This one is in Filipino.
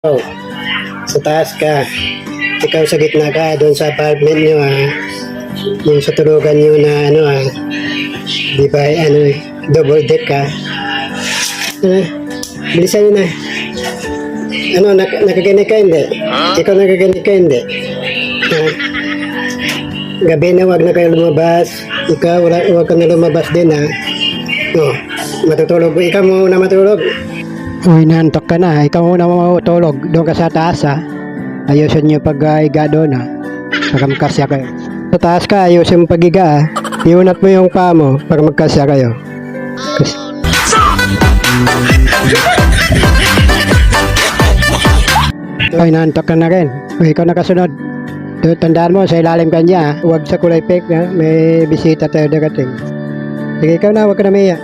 Oh, sa taas ka. Ikaw sa gitna ka, doon sa apartment nyo yung sa tulugan nyo na di ba double deck ka. Bilisan nyo na. Nakaginig ka hindi? Ikaw nakaginig ka hindi? Gabi na wag na kayo lumabas. Ikaw wag ka na lumabas din matutulog. Ikaw muna matulog. Uy, nantok ka na. Ikaw muna matulog. Doon ka sa taas Ayusin nyo pag-higa doon para magkasya kayo. Sa taas ka, ayusin mo pag-higa Iunat mo yung paa mo para magkasya kayo. Ay, nantok ka na rin. Uy, ikaw nakasunod. Tandaan mo, sa ilalim ka niya. Huwag sa kulay pink may bisita tayo darating. Sige, ikaw na, huwag ka na maiyak.